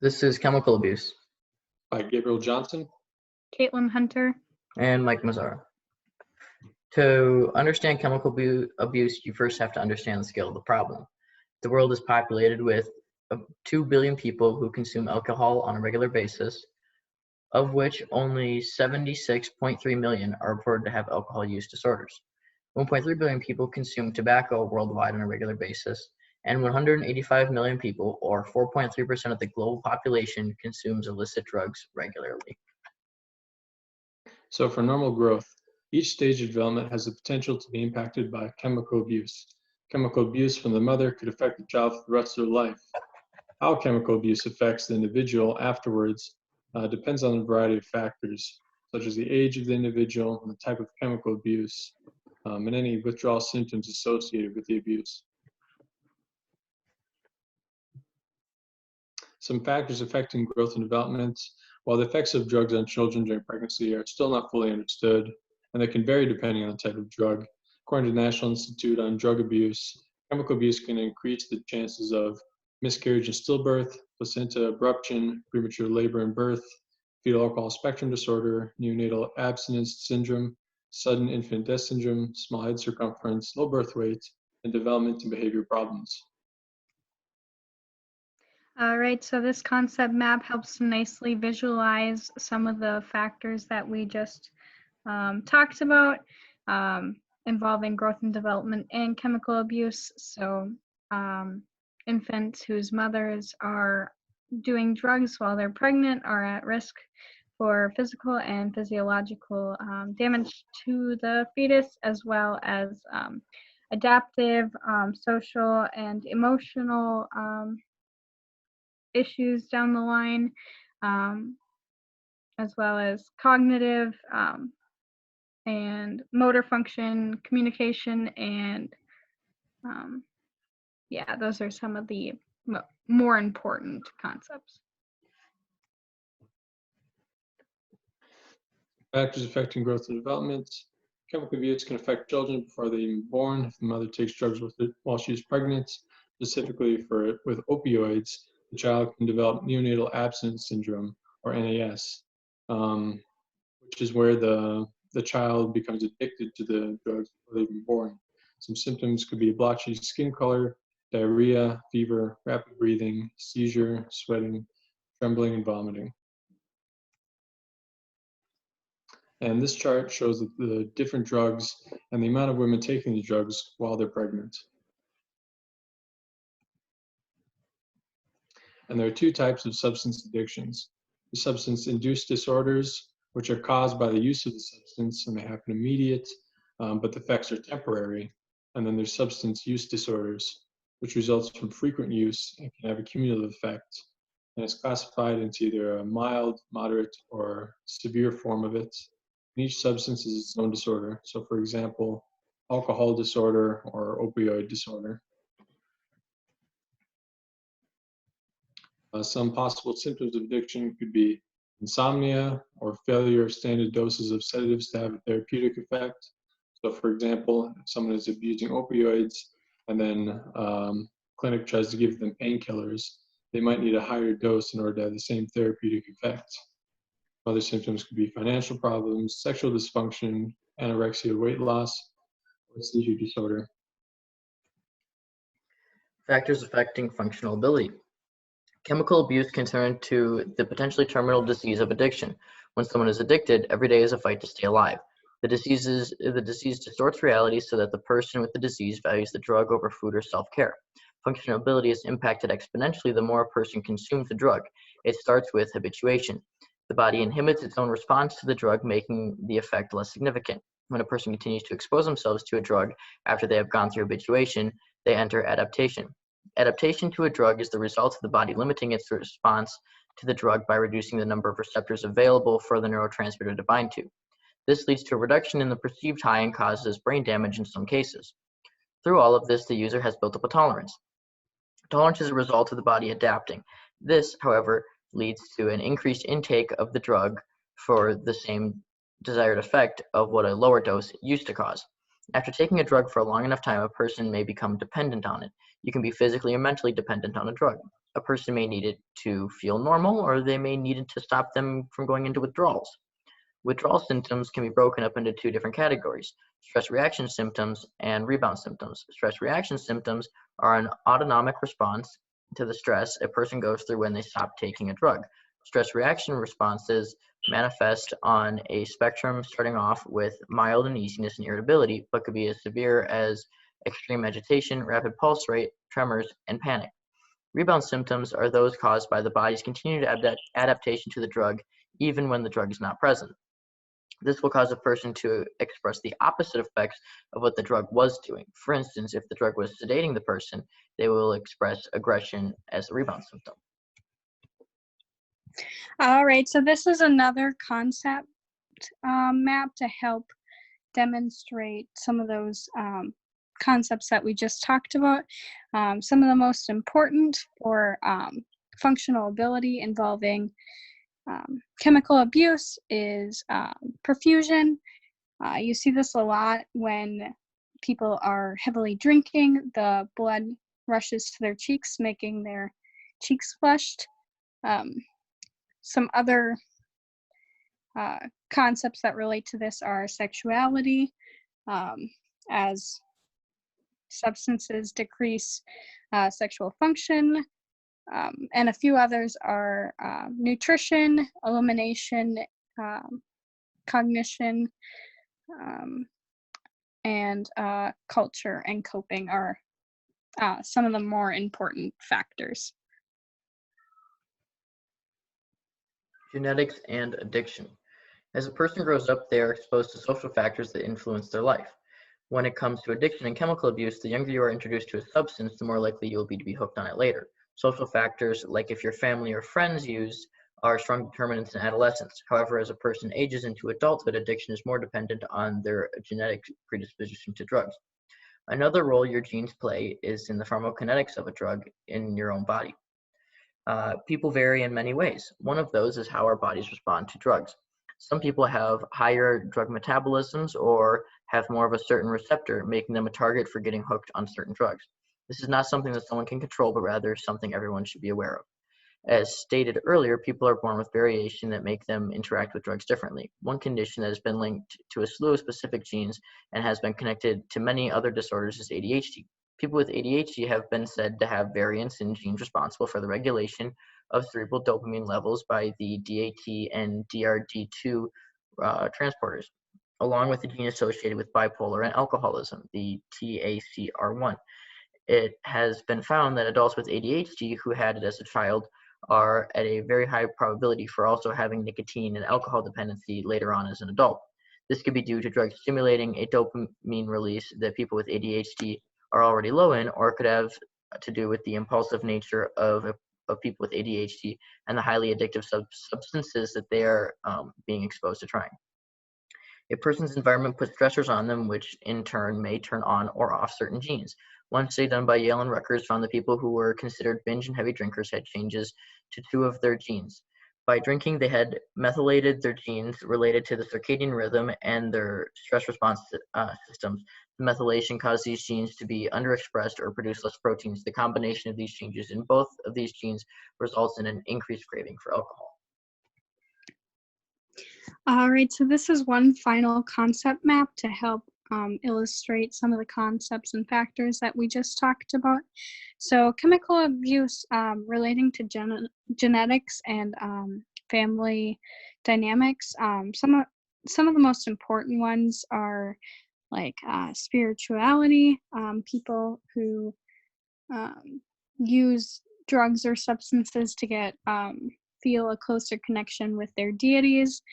This is Chemical Abuse. By Gabriel Johnson. Caitlin Hunter. And Mike Mazzara. To understand chemical abuse, you first have to understand the scale of the problem. The world is populated with 2 billion people who consume alcohol on a regular basis, of which only 76.3 million are reported to have alcohol use disorders. 1.3 billion people consume tobacco worldwide on a regular basis, and 185 million people, or 4.3% of the global population, consumes illicit drugs regularly. So for normal growth, each stage of development has the potential to be impacted by chemical abuse. Chemical abuse from the mother could affect the child for the rest of their life. How chemical abuse affects the individual afterwards depends on a variety of factors, such as the age of the individual and the type of chemical abuse, and any withdrawal symptoms associated with the abuse. Some factors affecting growth and development. While the effects of drugs on children during pregnancy are still not fully understood, and they can vary depending on the type of drug, according to the National Institute on Drug Abuse, chemical abuse can increase the chances of miscarriage and stillbirth, placenta abruption, premature labor and birth, fetal alcohol spectrum disorder, neonatal abstinence syndrome, sudden infant death syndrome, small head circumference, low birth weight, and development and behavior problems. All right, so this concept map helps to nicely visualize some of the factors that we just talked about involving growth and development and chemical abuse. So infants whose mothers are doing drugs while they're pregnant are at risk for physical and physiological damage to the fetus, as well as adaptive, social, and emotional issues down the line, as well as cognitive and motor function, communication, and yeah, those are some of the more important concepts. Factors affecting growth and development. Chemical abuse can affect children before they're even born if the mother takes drugs with it while she's pregnant. Specifically with opioids, the child can develop neonatal abstinence syndrome, or NAS, which is where the child becomes addicted to the drugs before they're even born. Some symptoms could be blotchy skin color, diarrhea, fever, rapid breathing, seizure, sweating, trembling, and vomiting. And this chart shows the different drugs and the amount of women taking the drugs while they're pregnant. And there are two types of substance addictions. The substance-induced disorders, which are caused by the use of the substance, and they happen immediate, but the effects are temporary. And then there's substance use disorders, which results from frequent use and can have a cumulative effect. And it's classified into either a mild, moderate, or severe form of it. And each substance is its own disorder. So for example, alcohol disorder or opioid disorder. Some possible symptoms of addiction could be insomnia or failure of standard doses of sedatives to have a therapeutic effect. So for example, if someone is abusing opioids and then clinic tries to give them painkillers, they might need a higher dose in order to have the same therapeutic effect. Other symptoms could be financial problems, sexual dysfunction, anorexia, weight loss, or seizure disorder. Factors affecting functional ability. Chemical abuse can turn to the potentially terminal disease of addiction. When someone is addicted, every day is a fight to stay alive. The disease distorts reality so that the person with the disease values the drug over food or self-care. Functional ability is impacted exponentially the more a person consumes the drug. It starts with habituation. The body inhibits its own response to the drug, making the effect less significant. When a person continues to expose themselves to a drug after they have gone through habituation, they enter adaptation. Adaptation to a drug is the result of the body limiting its response to the drug by reducing the number of receptors available for the neurotransmitter to bind to. This leads to a reduction in the perceived high and causes brain damage in some cases. Through all of this, the user has built up a tolerance. Tolerance is a result of the body adapting. This, however, leads to an increased intake of the drug for the same desired effect of what a lower dose used to cause. After taking a drug for a long enough time, a person may become dependent on it. You can be physically or mentally dependent on a drug. a person may need it to feel normal, or they may need it to stop them from going into withdrawals. Withdrawal symptoms can be broken up into two different categories: stress reaction symptoms and rebound symptoms. Stress reaction symptoms are an autonomic response to the stress a person goes through when they stop taking a drug. Stress reaction responses manifest on a spectrum starting off with mild uneasiness and irritability, but could be as severe as extreme agitation, rapid pulse rate, tremors, and panic. Rebound symptoms are those caused by the body's continued adaptation to the drug, even when the drug is not present. This will cause a person to express the opposite effects of what the drug was doing. For instance, if the drug was sedating the person, they will express aggression as a rebound symptom. All right, so this is another concept map to help demonstrate some of those concepts that we just talked about. Some of the most important for functional ability involving chemical abuse is perfusion. You see this a lot when people are heavily drinking. The blood rushes to their cheeks, making their cheeks flushed. Some other concepts that relate to this are sexuality, as substances decrease sexual function, and a few others are nutrition, elimination, cognition, and culture and coping are some of the more important factors. Genetics and addiction. As a person grows up, they are exposed to social factors that influence their life. When it comes to addiction and chemical abuse, the younger you are introduced to a substance, the more likely you will be to be hooked on it later. Social factors, like if your family or friends use, are strong determinants in adolescence. However, as a person ages into adulthood, addiction is more dependent on their genetic predisposition to drugs. Another role your genes play is in the pharmacokinetics of a drug in your own body. People vary in many ways. One of those is how our bodies respond to drugs. Some people have higher drug metabolisms or have more of a certain receptor, making them a target for getting hooked on certain drugs. This is not something that someone can control, but rather something everyone should be aware of. As stated earlier, people are born with variation that make them interact with drugs differently. One condition that has been linked to a slew of specific genes and has been connected to many other disorders is ADHD. People with ADHD have been said to have variants in genes responsible for the regulation of cerebral dopamine levels by the DAT and DRD2 transporters, along with the gene associated with bipolar and alcoholism, the TACR1. It has been found that adults with ADHD who had it as a child are at a very high probability for also having nicotine and alcohol dependency later on as an adult. This could be due to drugs stimulating a dopamine release that people with ADHD are already low in, or it could have to do with the impulsive nature of people with ADHD and the highly addictive substances that they are being exposed to trying. A person's environment puts stressors on them, which in turn may turn on or off certain genes. One study done by Yale and Rutgers found that people who were considered binge and heavy drinkers had changes to 2 of their genes. By drinking, they had methylated their genes related to the circadian rhythm and their stress response systems. The methylation caused these genes to be underexpressed or produce less proteins. The combination of these changes in both of these genes results in an increased craving for alcohol. All right, so this is one final concept map to help illustrate some of the concepts and factors that we just talked about. So chemical abuse relating to genetics and family dynamics. Some of the most important ones are like spirituality, people who use drugs or substances to get feel a closer connection with their deities,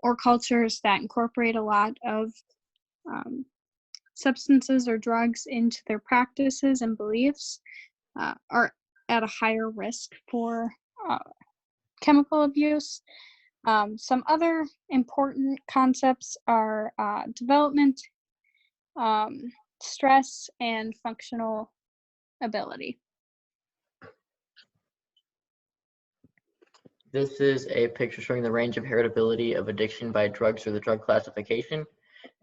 or cultures that incorporate a lot of substances or drugs into their practices and beliefs are at a higher risk for chemical abuse. Some other important concepts are development, stress, and functional ability. This is a picture showing the range of heritability of addiction by drugs or the drug classification.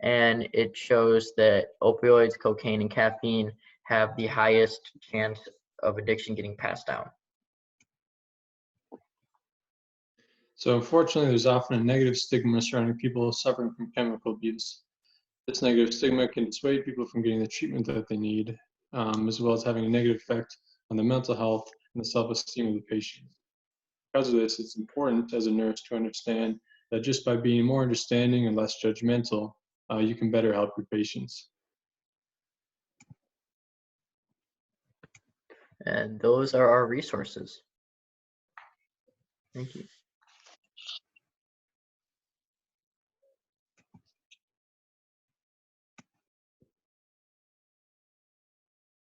And it shows that opioids, cocaine, and caffeine have the highest chance of addiction getting passed down? So unfortunately, there's often a negative stigma surrounding people suffering from chemical abuse. This negative stigma can dissuade people from getting the treatment that they need, as well as having a negative effect on the mental health and the self-esteem of the patient. Because of this, it's important as a nurse to understand that just by being more understanding and less judgmental, you can better help your patients. And those are our resources. Thank you.